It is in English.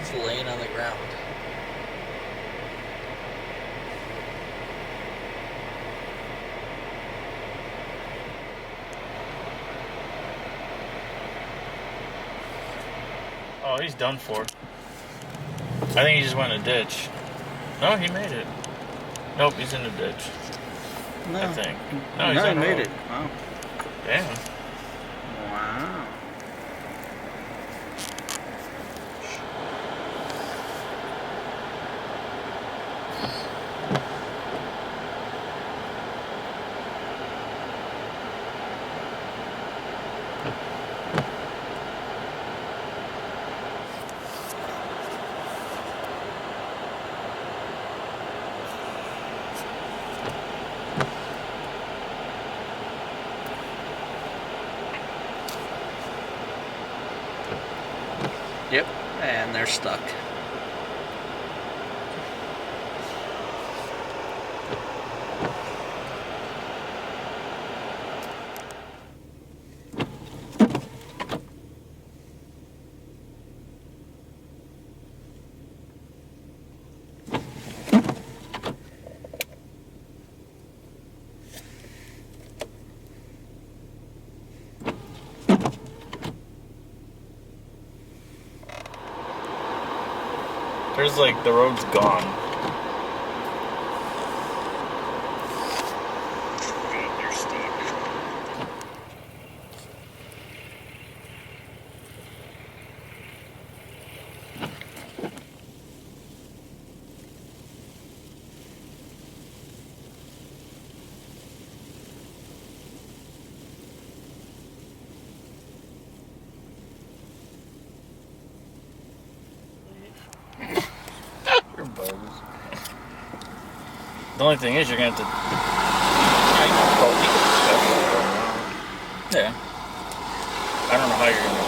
dude's laying on the ground. Oh, he's done for. I think he just went in a ditch. No, he made it. Nope, he's in the ditch. No. I think. No, he's he on the made road. it. Wow. Damn. Wow. Yep, and they're stuck. There's like, the road's gone. They're stuck. You're bugs. The only thing is, you're gonna have to. Yeah. I don't know how you're gonna